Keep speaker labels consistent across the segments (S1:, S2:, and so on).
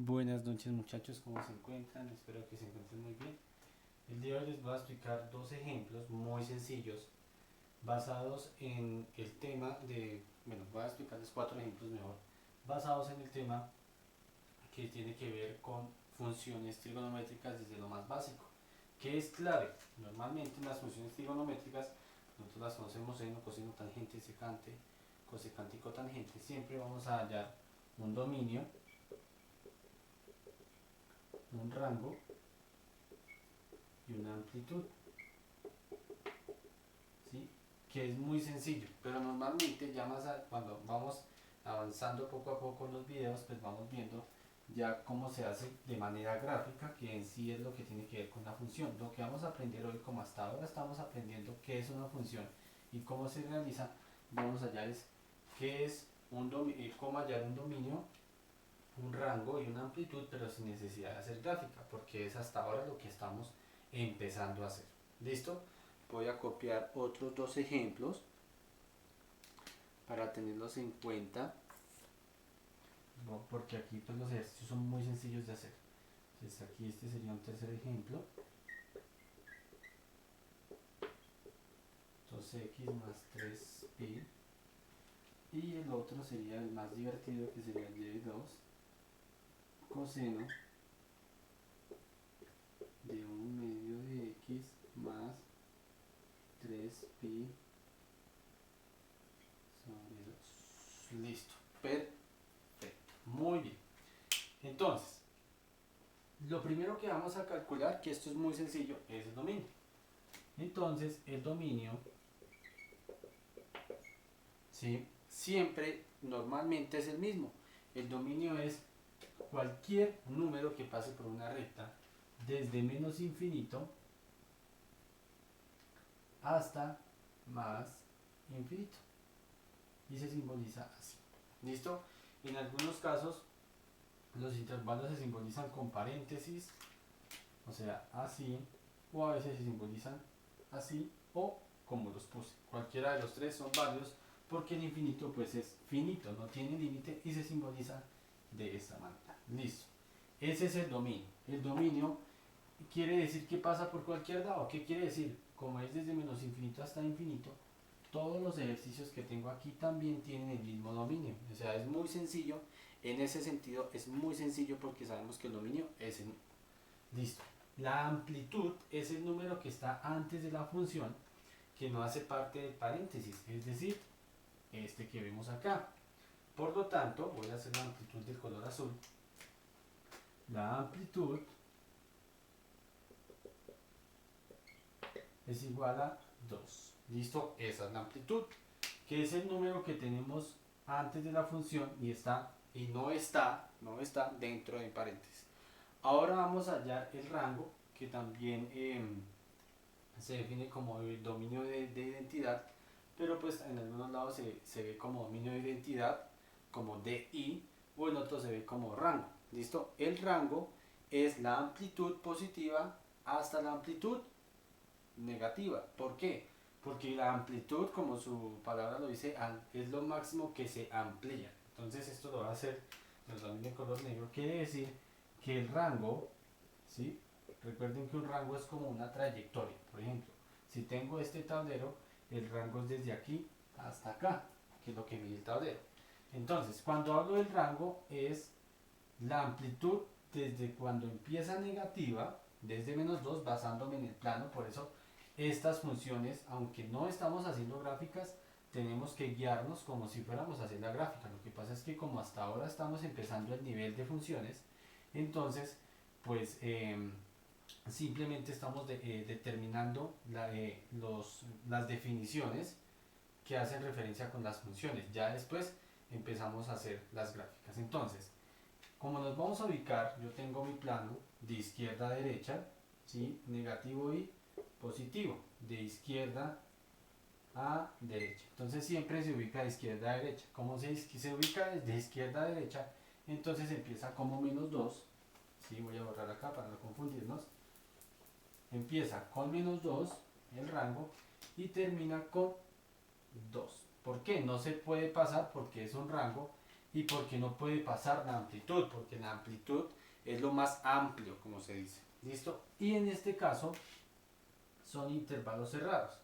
S1: Buenas noches muchachos, ¿cómo se encuentran? Espero que se encuentren muy bien. El día de hoy les voy a explicar dos ejemplos muy sencillos basados en el tema de, bueno, voy a explicarles cuatro ejemplos mejor, basados en el tema que tiene que ver con funciones trigonométricas desde lo más básico. ¿Qué es clave? Normalmente en las funciones trigonométricas nosotros las conocemos seno, coseno, tangente, secante, cosecante y cotangente. Siempre vamos a hallar un dominio, un rango y una amplitud, ¿sí? Que es muy sencillo, pero normalmente ya cuando vamos avanzando poco a poco en los videos, pues vamos viendo ya cómo se hace de manera gráfica, que en sí es lo que tiene que ver con la función. Lo que vamos a aprender hoy, como hasta ahora estamos aprendiendo qué es una función y cómo se realiza, vamos a hallar es qué es cómo hallar un dominio, un rango y una amplitud, pero sin necesidad de hacer gráfica, porque es hasta ahora lo que estamos empezando a hacer. ¿Listo? Voy a copiar otros dos ejemplos para tenerlos en cuenta, porque aquí pues los ejercicios son muy sencillos de hacer. Entonces aquí este sería un tercer ejemplo. 2x más 3pi. Y el otro sería el más divertido, que sería y2 coseno de 1 medio de x más 3pi sobre 2. Listo. Perfecto. Muy bien. Entonces, lo primero que vamos a calcular, que esto es muy sencillo, es el dominio. Entonces, el dominio, ¿sí? Siempre, normalmente es el mismo. El dominio es cualquier número que pase por una recta desde menos infinito hasta más infinito. Y se simboliza así. ¿Listo? En algunos casos, los intervalos se simbolizan con paréntesis, o sea, así, o a veces se simbolizan así, o como los puse. Cualquiera de los tres son válidos porque el infinito pues es finito, no tiene límite y se simboliza de esta manera. Listo. Ese es el dominio. El dominio quiere decir que pasa por cualquier lado. ¿Qué quiere decir? Como es desde menos infinito hasta infinito, todos los ejercicios que tengo aquí también tienen el mismo dominio. O sea, es muy sencillo. En ese sentido es muy sencillo porque sabemos que el dominio es el mismo. Listo. La amplitud es el número que está antes de la función que no hace parte del paréntesis, es decir, este que vemos acá. Por lo tanto, voy a hacer la amplitud del color azul. La amplitud es igual a 2. ¿Listo? Esa es la amplitud, que es el número que tenemos antes de la función y no está dentro de paréntesis. Ahora vamos a hallar el rango, que también se define como el dominio de identidad, pero pues en algunos lados se ve como dominio de identidad, como DI, o en otros se ve como rango. ¿Listo? El rango es la amplitud positiva hasta la amplitud negativa. ¿Por qué? Porque la amplitud, como su palabra lo dice, es lo máximo que se amplía. Entonces esto lo va a hacer, nos también de color negro, quiere decir que el rango, ¿sí? Recuerden que un rango es como una trayectoria. Por ejemplo, si tengo este tablero, el rango es desde aquí hasta acá, que es lo que mide el tablero. Entonces, cuando hablo del rango, es la amplitud desde cuando empieza negativa, desde -2, basándome en el plano. Por eso, estas funciones, aunque no estamos haciendo gráficas, tenemos que guiarnos como si fuéramos a hacer la gráfica. Lo que pasa es que como hasta ahora estamos empezando el nivel de funciones, entonces, pues simplemente estamos determinando las definiciones que hacen referencia con las funciones. Ya después empezamos a hacer las gráficas. Entonces, como nos vamos a ubicar, yo tengo mi plano de izquierda a derecha, ¿sí? Negativo y positivo, de izquierda a derecha. Entonces siempre se ubica de izquierda a derecha. Como se ubica desde izquierda a derecha, entonces empieza como -2. ¿Sí? Voy a borrar acá para no confundirnos. Empieza con -2 el rango y termina con 2. ¿Por qué? No se puede pasar porque es un rango y porque no puede pasar la amplitud, porque la amplitud es lo más amplio, como se dice. ¿Listo? Y en este caso son intervalos cerrados.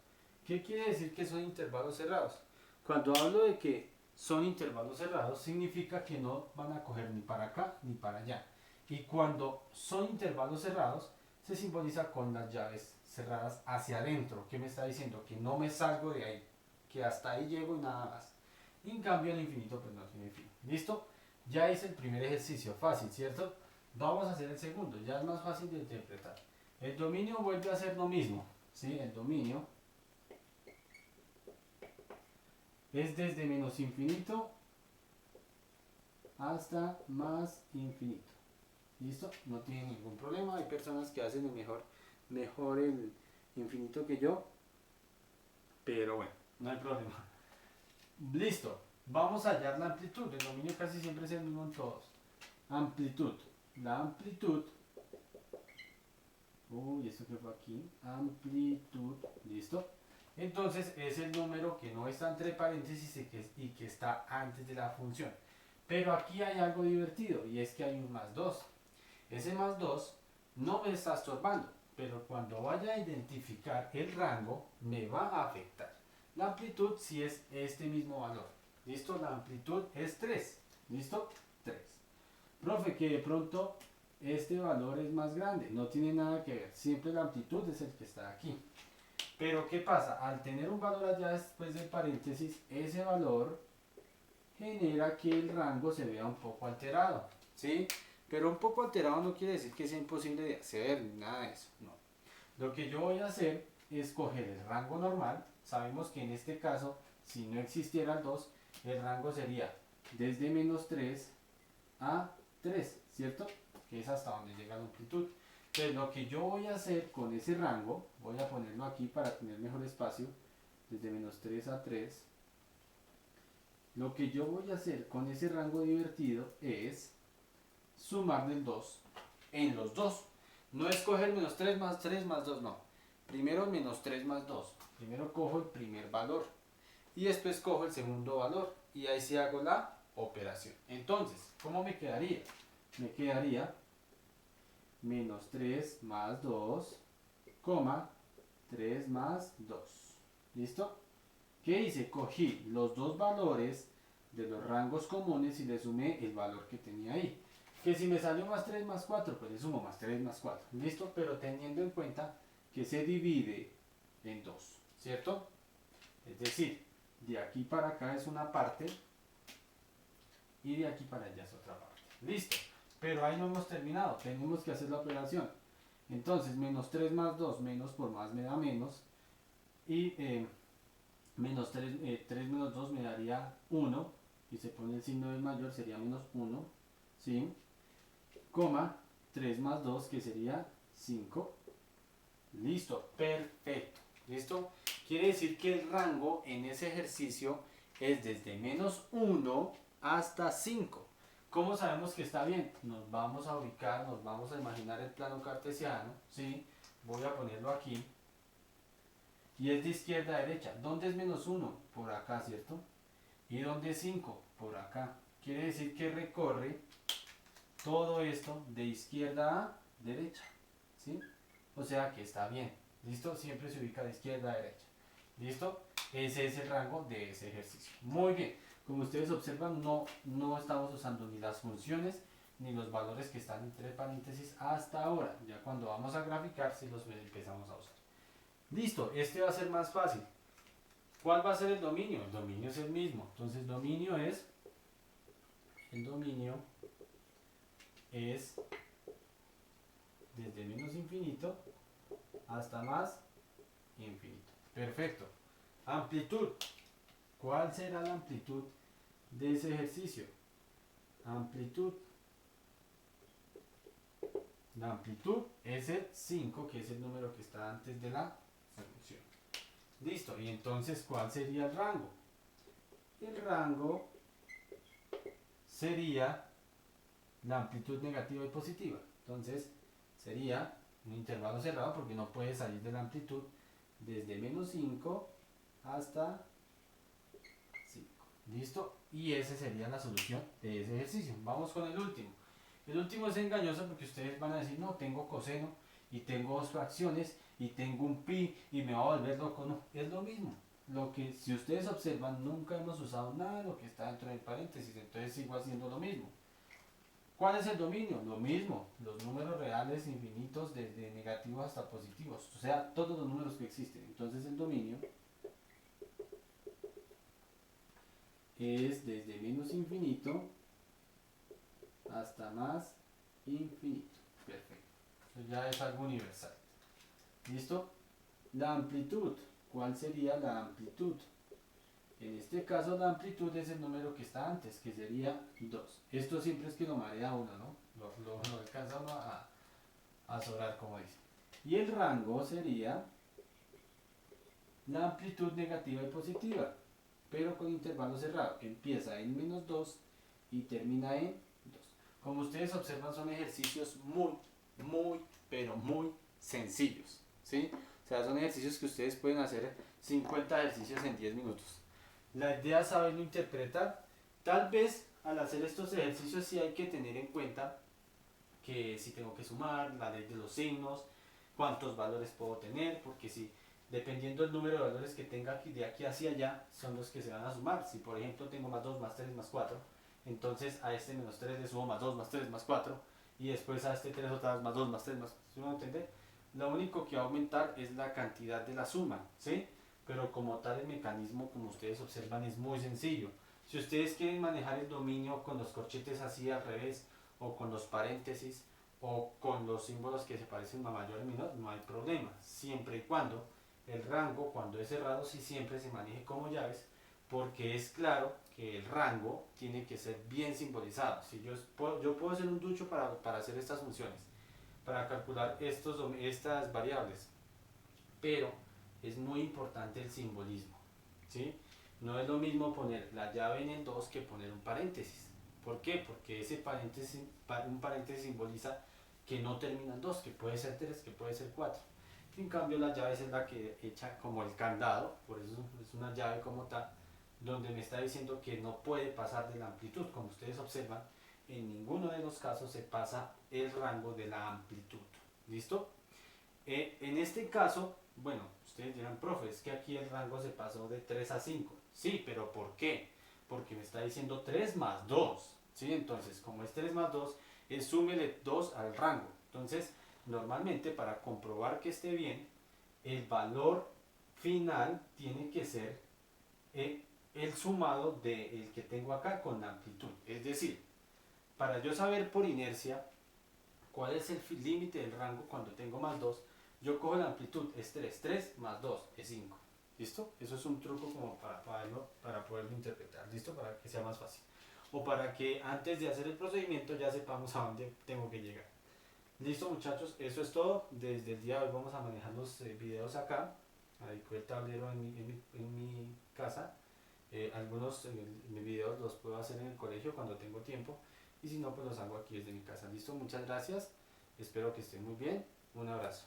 S1: ¿Qué quiere decir que son intervalos cerrados? Cuando hablo de que son intervalos cerrados, significa que no van a coger ni para acá ni para allá. Y cuando son intervalos cerrados, se simboliza con las llaves cerradas hacia adentro. ¿Qué me está diciendo? Que no me salgo de ahí, que hasta ahí llego y nada más. Y en cambio el infinito pues no tiene fin. ¿Listo? Ya hice el primer ejercicio, fácil, ¿cierto? Vamos a hacer el segundo, ya es más fácil de interpretar. El dominio vuelve a ser lo mismo, ¿sí? El dominio es desde menos infinito hasta más infinito. ¿Listo? No tiene ningún problema. Hay personas que hacen mejor el infinito que yo. Pero bueno, no hay problema. Listo. Vamos a hallar la amplitud. El dominio casi siempre es el mismo en todos. Amplitud. La amplitud. Uy, ¿esto qué fue aquí? Amplitud. ¿Listo? Entonces es el número que no está entre paréntesis y que está antes de la función. Pero aquí hay algo divertido y es que hay un más 2. Ese más 2 no me está estorbando, pero cuando vaya a identificar el rango me va a afectar. La amplitud sí es este mismo valor. ¿Listo? La amplitud es 3. ¿Listo? 3. Profe, que de pronto este valor es más grande. No tiene nada que ver. Siempre la amplitud es el que está aquí. Pero ¿qué pasa? Al tener un valor allá después del paréntesis, ese valor genera que el rango se vea un poco alterado. ¿Sí? Pero un poco alterado no quiere decir que sea imposible de hacer, ni nada de eso. No. Lo que yo voy a hacer es coger el rango normal. Sabemos que en este caso, si no existiera el 2, el rango sería desde menos 3 a 3, ¿cierto? Que es hasta donde llega la amplitud. Entonces lo que yo voy a hacer con ese rango, voy a ponerlo aquí para tener mejor espacio, desde menos 3 a 3. Lo que yo voy a hacer con ese rango divertido es sumarle el 2 en los dos. No es coger menos 3 más 2, no. Primero menos 3 más 2. Primero cojo el primer valor y después cojo el segundo valor y ahí sí hago la operación. Entonces, ¿cómo me quedaría? Me quedaría menos 3 más 2, 3 más 2. ¿Listo? ¿Qué hice? Cogí los dos valores de los rangos comunes y le sumé el valor que tenía ahí. Que si me salió más 3 más 4, pues le sumo más 3 más 4. ¿Listo? Pero teniendo en cuenta que se divide en 2, ¿cierto? Es decir, de aquí para acá es una parte y de aquí para allá es otra parte. ¿Listo? Pero ahí no hemos terminado. Tenemos que hacer la operación. Entonces, menos 3 más 2, menos por más me da menos. Y menos 3 menos 2 me daría 1. Y se pone el signo del mayor, sería menos 1. ¿Sí? Coma 3 más 2 que sería 5. Listo, perfecto. ¿Listo? Quiere decir que el rango en ese ejercicio es desde menos 1 hasta 5. ¿Cómo sabemos que está bien? Nos vamos a ubicar, nos vamos a imaginar el plano cartesiano. ¿Sí? Voy a ponerlo aquí. Y es de izquierda a derecha. ¿Dónde es menos 1? Por acá, ¿cierto? ¿Y dónde es 5? Por acá. Quiere decir que recorre todo esto de izquierda a derecha. ¿Sí? O sea que está bien. ¿Listo? Siempre se ubica de izquierda a derecha. ¿Listo? Ese es el rango de ese ejercicio. Muy bien. Como ustedes observan, no estamos usando ni las funciones ni los valores que están entre paréntesis hasta ahora. Ya cuando vamos a graficar, si los empezamos a usar. Listo. Este va a ser más fácil. ¿Cuál va a ser el dominio? El dominio es el mismo. Entonces, el dominio es desde menos infinito hasta más infinito. Perfecto. Amplitud. ¿Cuál será la amplitud de ese ejercicio? Amplitud. La amplitud es el 5, que es el número que está antes de la función. Listo. Y entonces, ¿cuál sería el rango? El rango sería la amplitud negativa y positiva. Entonces, sería un intervalo cerrado porque no puede salir de la amplitud desde menos 5 hasta 5. ¿Listo? Y esa sería la solución de ese ejercicio. Vamos con el último. El último es engañoso porque ustedes van a decir, no, tengo coseno y tengo dos fracciones y tengo un pi y me va a volver loco. No, es lo mismo. Lo que, si ustedes observan, nunca hemos usado nada de lo que está dentro del paréntesis, entonces sigo haciendo lo mismo. ¿Cuál es el dominio? Lo mismo, los números reales infinitos desde negativos hasta positivos, o sea, todos los números que existen. Entonces el dominio es desde menos infinito hasta más infinito. Perfecto. Eso ya es algo universal. ¿Listo? La amplitud. ¿Cuál sería la amplitud? En este caso la amplitud es el número que está antes, que sería 2. Esto siempre es que lo marea uno, ¿no? Lo alcanza uno a sobrar, como dice. Y el rango sería la amplitud negativa y positiva, pero con intervalo cerrado. Empieza en menos 2 y termina en 2. Como ustedes observan, son ejercicios pero muy sencillos, ¿sí? O sea, son ejercicios que ustedes pueden hacer 50 ejercicios en 10 minutos. La idea es saberlo interpretar. Tal vez al hacer estos ejercicios sí hay que tener en cuenta que si tengo que sumar, la ley de los signos, cuántos valores puedo tener, porque si dependiendo del número de valores que tenga aquí, de aquí hacia allá, son los que se van a sumar. Si por ejemplo tengo más 2, más 3, más 4, entonces a este menos 3 le sumo más 2, más 3, más 4, y después a este 3 otra vez más 2, más 3, más 4. ¿Sí me entiende? Lo único que va a aumentar es la cantidad de la suma, ¿sí? Pero como tal el mecanismo, como ustedes observan, es muy sencillo. Si ustedes quieren manejar el dominio con los corchetes así al revés, o con los paréntesis, o con los símbolos que se parecen a mayor y menor, no hay problema, siempre y cuando el rango, cuando es cerrado, sí siempre se maneje como llaves, porque es claro que el rango tiene que ser bien simbolizado. Si yo puedo hacer un ducho para hacer estas funciones, para calcular estas variables, pero es muy importante el simbolismo, ¿sí? No es lo mismo poner la llave en el 2 que poner un paréntesis. ¿Por qué? Porque ese paréntesis, un paréntesis simboliza que no termina en 2, que puede ser 3, que puede ser 4. En cambio la llave es la que echa como el candado, por eso es una llave como tal, donde me está diciendo que no puede pasar de la amplitud. Como ustedes observan, en ninguno de los casos se pasa el rango de la amplitud. ¿Listo? En este caso, bueno, ustedes dirán, profe, es que aquí el rango se pasó de 3 a 5. Sí, pero ¿por qué? Porque me está diciendo 3 más 2. ¿Sí? Entonces, como es 3 más 2, es súmele 2 al rango. Entonces, normalmente para comprobar que esté bien, el valor final tiene que ser el sumado del que tengo acá con la amplitud. Es decir, para yo saber por inercia cuál es el límite del rango cuando tengo más 2, yo cojo la amplitud, es 3, 3 más 2 es 5. ¿Listo? Eso es un truco como para poderlo interpretar. ¿Listo? Para que sea más fácil. O para que antes de hacer el procedimiento ya sepamos a dónde tengo que llegar. Listo, muchachos, eso es todo. Desde el día de hoy vamos a manejar los videos acá. Ahí con el tablero en mi casa. Algunos videos los puedo hacer en el colegio cuando tengo tiempo. Y si no, pues los hago aquí desde mi casa. Listo, muchas gracias. Espero que estén muy bien. Un abrazo.